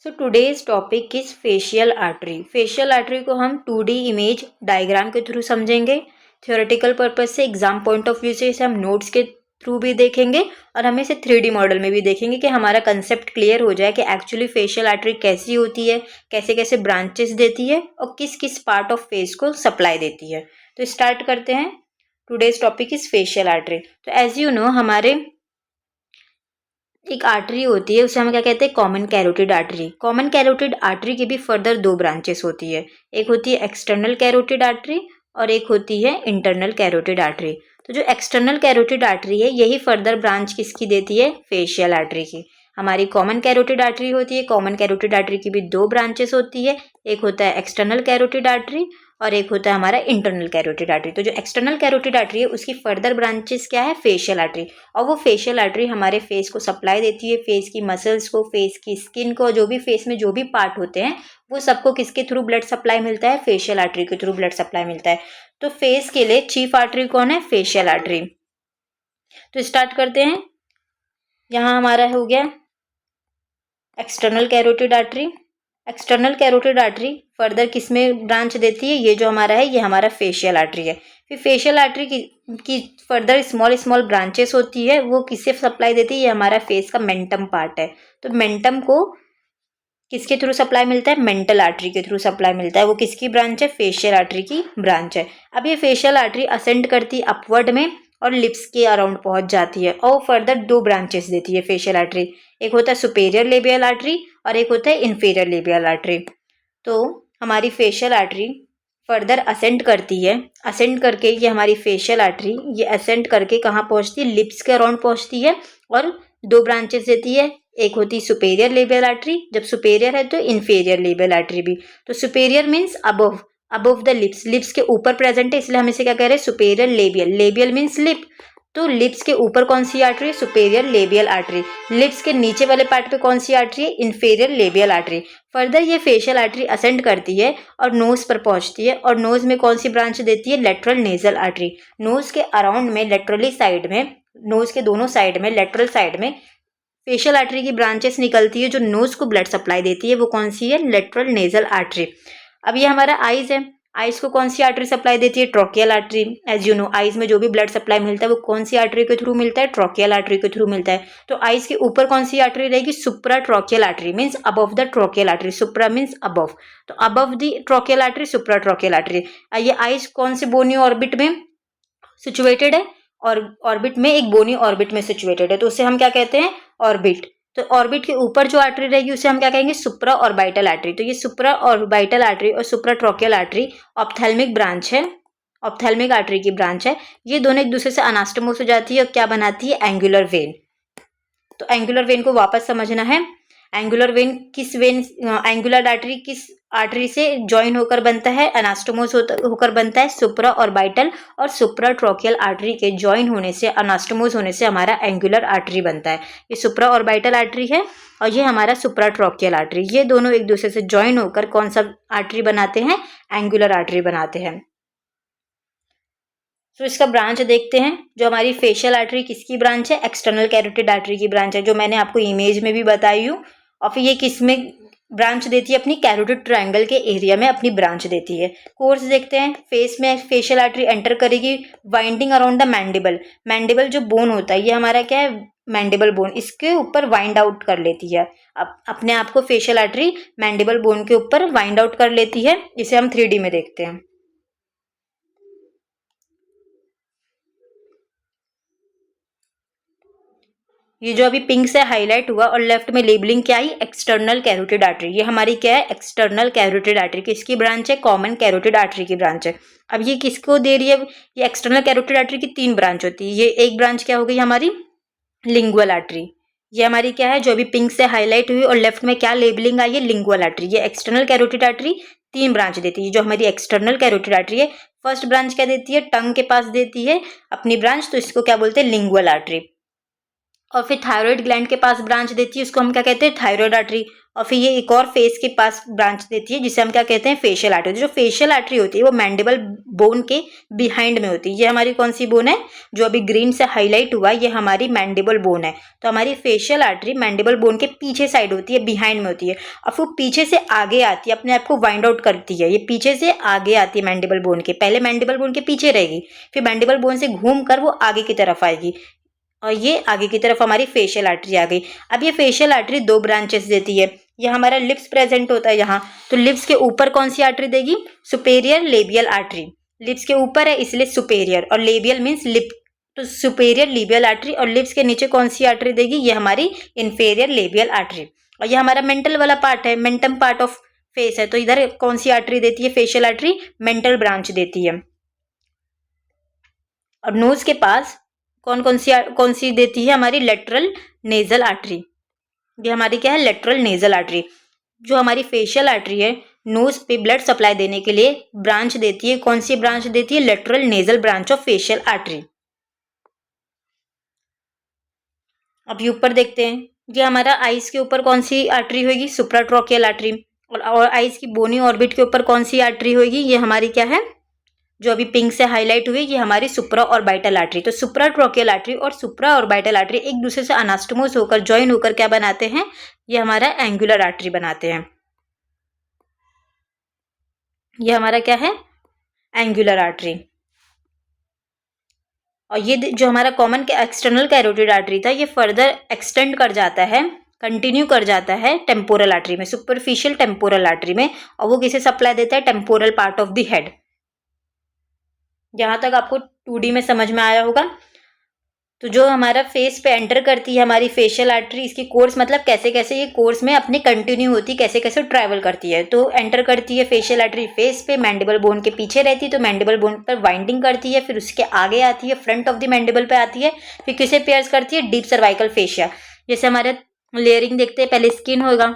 So today's topic is facial artery. Facial artery को हम 2D image diagram के through समझेंगे। थ्योरेटिकल पर्पज से एग्जाम पॉइंट ऑफ व्यू से इसे हम नोट्स के थ्रू भी देखेंगे और हम इसे 3D मॉडल में भी देखेंगे कि हमारा कंसेप्ट क्लियर हो जाए कि एक्चुअली फेशियल आर्टरी कैसी होती है, कैसे कैसे ब्रांचेस देती है और किस किस पार्ट ऑफ फेस को सप्लाई देती है। तो स्टार्ट करते हैं। Today's topic is facial artery. तो एज यू नो हमारे एक आर्टरी होती है, उसे हम क्या कहते हैं, common carotid artery. Common carotid artery की भी फर्दर 2 ब्रांचेस होती है। एक होती है एक्सटर्नल कैरोटिड आर्टरी और एक होती है इंटरनल कैरोटिड आर्टरी। तो जो एक्सटर्नल कैरोटिड आर्टरी है यही फर्दर ब्रांच किसकी देती है, फेशियल आर्टरी की। हमारी कॉमन कैरोटिड आर्टरी होती है। कॉमन कैरोटिड आर्टरी की भी 2 ब्रांचेस होती है। एक होता है एक्सटर्नल कैरोटिड आर्टरी और एक होता है हमारा इंटरनल कैरोटिड आर्टरी। तो जो एक्सटर्नल कैरोटिड आर्टरी है उसकी फर्दर ब्रांचेस क्या है, फेशियल आर्टरी। और वो फेशियल आर्टरी हमारे फेस को सप्लाई देती है, फेस की मसल्स को, फेस की स्किन को, जो भी फेस में जो भी पार्ट होते हैं वो सबको किसके थ्रू ब्लड सप्लाई मिलता है, फेशियल आर्टरी के थ्रू ब्लड सप्लाई मिलता है। तो फेस के लिए चीफ आर्टरी कौन है, फेशियल आर्टरी। तो स्टार्ट करते हैं। यहाँ हमारा हो गया external carotid artery. External carotid artery further किस में ब्रांच देती है, ये जो हमारा है ये हमारा फेशियल आर्टरी है। फिर फेशियल आर्टरी की फर्दर स्मॉल स्मॉल ब्रांचेस होती है, वो किससे सप्लाई देती है, ये हमारा फेस का मेंटम पार्ट है। तो मेंटम को किसके थ्रू सप्लाई मिलता है, मेंटल आर्टरी के थ्रू सप्लाई मिलता है। वो किसकी ब्रांच है, फेशियल आर्टरी की ब्रांच है। अब ये फेशियल आर्टरी असेंड करती अपवर्ड में और लिप्स के अराउंड पहुंच जाती है और फर्दर 2 ब्रांचेस देती है फेशियल आर्टरी। एक होता है सुपेरियर लेबियल आर्टरी और एक होता है इन्फीरियर लेबियल आर्टरी। तो हमारी फेशियल आर्टरी फर्दर असेंड करती है। असेंड करके ये हमारी फेशियल आर्टरी ये असेंड करके कहाँ पहुँचती है, लिप्स के अराउंड पहुँचती है और 2 ब्रांचेस देती है। एक होती सुपेरियर लेबियल आर्टरी, जब सुपेरियर है तो इन्फीरियर लेबियल आर्टरी भी। तो superior means above, above the lips, lips के ऊपर प्रेजेंट है इसलिए हम इसे क्या कह रहे हैं, superior labial. Labial means lip, तो लिप्स के ऊपर कौन सी आर्टरी है, सुपेरियर लेबियल आर्टरी। लिप्स के नीचे वाले पार्ट पे कौन सी आर्टरी है, इन्फीरियर लेबियल आर्टरी। फर्दर ये फेशियल आर्टरी असेंड करती है और नोज पर पहुंचती है और नोज में कौन सी ब्रांच देती है, लेटरल नेजल आर्टरी। नोज के अराउंड में लेटरली साइड में, नोज के दोनों साइड में, लेटरल साइड में फेशियल आर्टरी की ब्रांचेस निकलती है जो नोज को ब्लड सप्लाई देती है, वो कौन सी है, लेटरल नेजल आर्टरी। अब ये हमारा आईज है, आईज को कौन सी आर्टरी सप्लाई देती है, trochlear artery. As you know eyes में जो भी ब्लड सप्लाई मिलता है वो कौन सी आर्टरी के थ्रू मिलता है, ट्रोकियल आर्टरी के थ्रू मिलता है। तो आईज के ऊपर कौन सी आर्टरी रहेगी, supra trochlear artery, means above the trochlear artery. Supra means above, तो above the trochlear artery, supra trochlear artery. ये आईज कौन से बोनी ऑर्बिट में सिचुएटेड है, और ऑर्बिट में एक बोनी ऑर्बिट में सिचुएटेड है, तो उसे हम क्या कहते हैं, ऑर्बिट। तो ऑर्बिट के ऊपर जो आर्टरी रहेगी उसे हम क्या कहेंगे, सुप्रा ऑर्बिटल आर्टरी। तो ये सुप्रा ऑर्बिटल आर्टरी और सुप्रा ट्रोकियल आर्टरी ऑप्थेल्मिक ब्रांच है, ऑप्थेल्मिक आर्टरी की ब्रांच है। ये दोनों एक दूसरे से अनास्टोमोस हो जाती है और क्या बनाती है, एंगुलर वेन। तो एंगुलर वेन को वापस समझना है। एंगुलर वेन किस वेन, एंगुलर आर्टरी किस आर्टरी से ज्वाइन होकर बनता है, अनास्टोमोस होकर बनता है। सुप्रा ऑर्बिटल और सुप्रा ट्रोकियल आर्टरी के ज्वाइन होने से, अनास्टोमोस होने से हमारा एंगुलर आर्टरी बनता है। ये सुप्रा ऑर्बिटल आर्टरी है और ये हमारा सुप्रा ट्रोकियल आर्टरी। ये दोनों एक दूसरे से ज्वाइन होकर कौन सा आर्टरी बनाते हैं, एंगुलर आर्टरी बनाते हैं। तो इसका ब्रांच देखते हैं। जो हमारी फेशियल आर्टरी किसकी ब्रांच है, एक्सटर्नल कैरोटिड आर्टरी की ब्रांच है, जो मैंने आपको इमेज में भी बताई हूँ। और फिर ये किस में ब्रांच देती है, अपनी कैरोटिड ट्रायंगल के एरिया में अपनी ब्रांच देती है। कोर्स देखते हैं। फेस में फेशियल आर्टरी एंटर करेगी winding around the mandible. Mandible जो बोन होता है ये हमारा क्या है, मैंडिबल बोन, इसके ऊपर वाइंड आउट कर लेती है। अब अपने आप को फेशियल आर्टरी मैंडिबल बोन के ऊपर वाइंड आउट कर लेती है। इसे हम 3D में देखते हैं। ये जो अभी पिंक से हाईलाइट हुआ और लेफ्ट में लेबलिंग क्या आई, एक्सटर्नल कैरोटिड आर्टरी। ये हमारी क्या है, एक्सटर्नल कैरोटिड आर्टरी। किसकी ब्रांच है, कॉमन कैरोटिड आर्टरी की ब्रांच है। अब ये किसको दे रही है, ये एक्सटर्नल कैरोटिड आर्टरी की 3 ब्रांच होती है। ये एक ब्रांच क्या हो गई हमारी, लिंगुअल आर्टरी। ये हमारी क्या है, जो अभी पिंक से हाईलाइट हुई और लेफ्ट में क्या लेबलिंग आई है, लिंगुअल आर्टरी। ये एक्सटर्नल कैरोटिड आर्टरी 3 ब्रांच देती है। जो हमारी एक्सटर्नल कैरोटिड आर्टरी है, फर्स्ट ब्रांच क्या देती है, टंग के पास देती है अपनी ब्रांच, तो इसको क्या बोलते हैं, लिंगुअल आर्टरी। और फिर थायराइड ग्लैंड के पास ब्रांच देती है, उसको हम क्या कहते हैं, थायराइड आर्टरी। और फिर ये एक और फेस के पास ब्रांच देती है जिसे हम क्या कहते हैं, फेशियल आर्टरी। जो फेशियल आर्टरी होती है वो मैंडिबल बोन के बिहाइंड में होती है। ये हमारी कौन सी बोन है, जो अभी ग्रीन से हाईलाइट हुआ, ये हमारी मैंडिबल बोन है। तो हमारी फेशियल आर्टरी मैंडिबल बोन के पीछे साइड होती है, बिहाइंड में होती है, और वो पीछे से आगे आती है, अपने आप को वाइंड आउट करती है। ये पीछे से आगे आती है मैंडिबल बोन के, पहले मैंडिबल बोन के पीछे रहेगी, फिर मैंडिबल बोन से घूम कर वो आगे की तरफ आएगी, और ये आगे की तरफ हमारी फेशियल आर्टरी आ गई। अब ये फेशियल आर्टरी दो ब्रांचेस देती है। ये हमारा लिप्स प्रेजेंट होता है यहाँ, तो लिप्स के ऊपर कौन सी आर्टरी देगी, सुपेरियर लेबियल आर्टरी। लिप्स के ऊपर है इसलिए सुपेरियर, और लेबियल मीन्स लिप, तो सुपेरियर लेबियल आर्टरी। और लिप्स के नीचे कौन सी आर्टरी देगी, ये हमारी इन्फेरियर लेबियल आर्टरी। और ये हमारा मेंटल वाला पार्ट है, मेंटम पार्ट ऑफ फेस है, तो इधर कौन सी आर्टरी देती है, फेशियल आर्टरी मेंटल ब्रांच देती है। और नोज के पास कौन सी देती है, हमारी लेटरल नेजल आर्टरी। ये हमारी क्या है, लेटरल नेजल आर्टरी। जो हमारी फेशियल आर्टरी है, नोज पे ब्लड सप्लाई देने के लिए ब्रांच देती है। कौन सी ब्रांच देती है, lateral nasal branch of facial artery. अब ये ऊपर देखते हैं, ये हमारा आइज के ऊपर कौन सी आर्टरी होगी, सुप्राट्रोकियल आर्टरी। और आइज की बोनी ऑर्बिट के ऊपर कौन सी आर्टरी होगी, ये हमारी क्या है, जो अभी पिंक से हाईलाइट हुई, ये हमारी सुप्रा ऑर्बिटल आर्टरी। तो सुप्राट्रोकियल आर्टरी और सुप्रा ऑर्बिटल आर्टरी एक दूसरे से अनास्टोमोस होकर ज्वाइन होकर क्या बनाते हैं, ये हमारा एंगुलर आर्टरी बनाते हैं। ये हमारा क्या है, एंगुलर आर्टरी। और ये जो हमारा कॉमन एक्सटर्नल कैरोटिड आर्टरी था, ये फर्दर एक्सटेंड कर जाता है, कंटिन्यू कर जाता है टेम्पोरल आर्टरी में, सुपरफिशियल टेम्पोरल आर्टरी में। और वो किसे सप्लाई देता है, temporal part of the head. यहाँ तक आपको 2D में समझ में आया होगा। तो जो हमारा फेस पे एंटर करती है हमारी फेशियल आर्टरी, इसकी कोर्स मतलब कैसे कैसे ये कोर्स में अपने कंटिन्यू होती है, कैसे कैसे ट्रैवल करती है। तो एंटर करती है फेशियल आर्टरी फेस पे, मैंडिबल बोन के पीछे रहती है, तो मैंडिबल बोन पर वाइंडिंग करती है, फिर उसके आगे आती है, फ्रंट ऑफ द मैंडिबल पे आती है, फिर किसे पेयर्स करती है, डीप सर्वाइकल फेशिया। जैसे हमारे लेयरिंग देखते हैं, पहले स्किन होगा,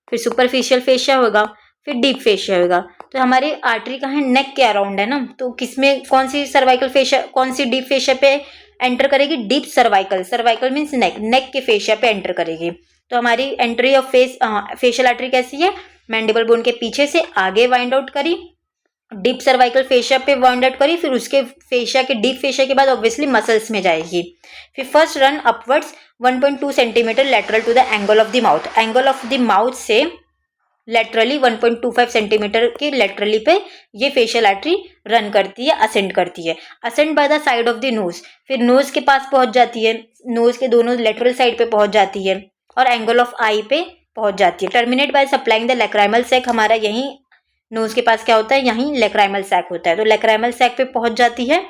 फिर सुपरफिशियल फेशिया होगा, फिर डीप फेशिया होगा। तो हमारी आर्टरी कहाँ है, नेक के अराउंड है ना, तो किसमें कौन सी सर्वाइकल फेशिया, कौन सी डीप फेशिया पे एंटर करेगी, डीप सर्वाइकल। सर्वाइकल मीन्स नेक, नेक के फेशिया पे एंटर करेगी। तो हमारी एंट्री ऑफ फेशियल आर्टरी कैसी है, मैंडिबल बोन के पीछे से आगे वाइंड आउट करी, डीप सर्वाइकल फेशिया पे वाइंड आउट करी, फिर उसके फेशिया के डीप फेशिया के बाद ऑब्वियसली मसल्स में जाएगी। फिर first run upwards 1.2 centimetre lateral to the angle of the mouth. Angle of the mouth से लेटरली 1.25 सेंटीमीटर के लेटरली पे ये फेशियल आर्टरी रन करती है, असेंड करती है। Ascend by the side of the nose, फिर नोज के पास पहुंच जाती है, नोज के दोनों लेटरल साइड पे पहुंच जाती है, और एंगल ऑफ आई पे पहुंच जाती है। Terminate by supplying the lacrimal sac, हमारा यहीं नोज के पास क्या होता है, यहीं लैक्राइमल सैक होता है, तो लैक्राइमल सैक पे पहुंच जाती है।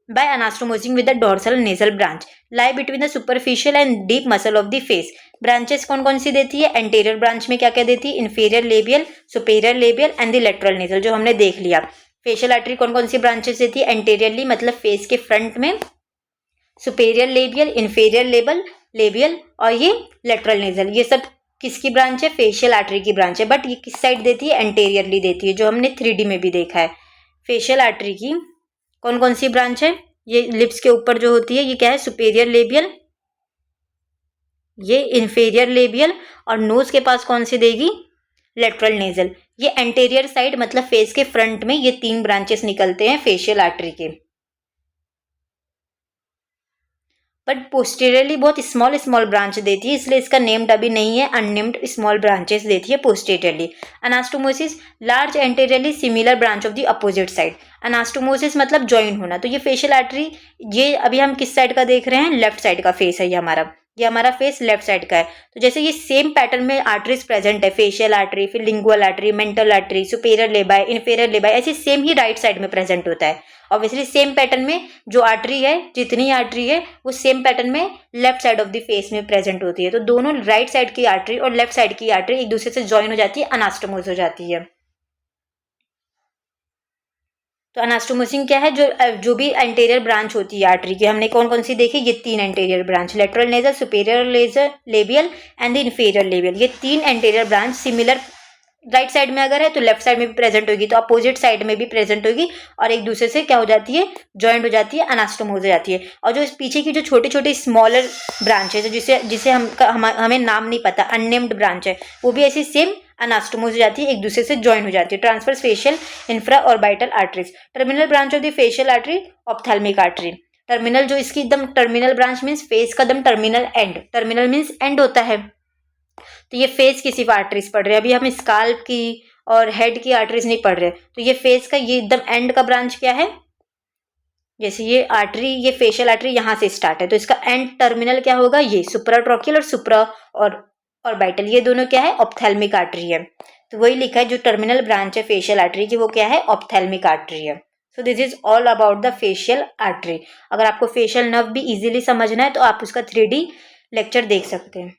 by anastomosing with the dorsal nasal branch lie between the superficial and deep muscle of the face। Branches कौन कौन सी देती है, एंटीरियर ब्रांच में क्या क्या देती है, inferior labial, superior labial and the lateral nasal, जो हमने देख लिया। फेशियल आर्टरी कौन कौन सी ब्रांचेस देती है, एंटीरियरली मतलब फेस के फ्रंट में, सुपेरियर लेबियल, इन्फीरियर लेबियल और ये लेटरल नेजल, ये सब किसकी ब्रांच है, फेशियल आर्टरी की ब्रांच है। बट ये किस साइड देती है, एंटीरियरली देती है, जो हमने 3D में भी देखा है। फेशियल आर्टरी की कौन कौन सी ब्रांच है, ये लिप्स के ऊपर जो होती है, ये क्या है, सुपेरियर लेबियल, ये इन्फेरियर लेबियल, और नोज के पास कौन सी देगी, लेटरल नेजल। ये एंटीरियर साइड मतलब फेस के फ्रंट में ये 3 ब्रांचेस निकलते हैं फेशियल आर्टरी के। बट पोस्टीरियरली बहुत स्मॉल ब्रांच देती है, इसलिए इसका नेम्ड अभी नहीं है, अननेम्ड स्मॉल ब्रांचेस देती है posteriorly. Anastomosis large anteriorly similar branch of the opposite side. Anastomosis मतलब ज्वाइन होना। तो ये फेशियल आर्टरी, ये अभी हम किस साइड का देख रहे हैं, लेफ्ट साइड का फेस है ये हमारा फेस लेफ्ट साइड का है। तो जैसे ये सेम पैटर्न में आर्टरीज प्रेजेंट है, फेशियल आर्टरी, फिर lingual artery, mental artery, superior labii, inferior labii, ऐसे सेम ही राइट साइड में प्रेजेंट होता है। ऑब्वियसली सेम पैटर्न में जो आर्टरी है, जितनी आर्टरी है वो सेम पैटर्न में left side of the face में प्रेजेंट होती है। तो दोनों राइट साइड की आर्टरी और लेफ्ट साइड की आर्टरी एक दूसरे से ज्वाइन हो जाती है, अनास्टोमोस हो जाती है। तो अनास्टोमोसिस क्या है, जो भी एंटीरियर ब्रांच होती है आर्टरी की, हमने कौन कौन सी देखी, ये 3 anterior branch, lateral nasal, superior labial and the inferior labial. ये 3 anterior branch similar right side में अगर है तो लेफ्ट साइड में भी प्रेजेंट होगी, तो अपोजिट साइड में भी प्रेजेंट होगी और एक दूसरे से क्या हो जाती है, ज्वाइंट हो जाती है, अनास्टोमोज हो जाती है। और जो इस पीछे की जो छोटी छोटी स्मॉलर ब्रांचेज है, जिसे जिसे हमें नाम नहीं पता, अननेम्ड ब्रांच है, वो भी ऐसी सेम अनास्टोमोज हो जाती है, एक दूसरे से ज्वाइन हो जाती है। Transfers facial infraorbital arteries. Terminal branch of the facial artery ophthalmic artery. Terminal जो इसकी एकदम टर्मिनल ब्रांच मीन्स फेस का एकदम terminal end, terminal means end होता है, तो ये फेस की सिर्फ आर्टरीज पढ़ रहे हैं, अभी हम स्काल्प की और हेड की आर्टरीज नहीं पढ़ रहे। तो ये फेस का ये एकदम एंड का ब्रांच क्या है, जैसे ये आर्टरी, ये फेशियल आर्टरी यहाँ से स्टार्ट है, तो इसका एंड टर्मिनल क्या होगा, ये सुप्राट्रॉकियल और सुप्रा और ऑर्बिटल, ये दोनों क्या है, ऑप्थेल्मिक आर्टरी है। तो वही लिखा है जो टर्मिनल ब्रांच है फेशियल आर्टरी की, वो क्या है, ऑप्थेल्मिक आर्टरी है। So this is all about the facial artery. अगर आपको फेशियल नर्व भी इजीली समझना है तो आप उसका 3D लेक्चर देख सकते हैं।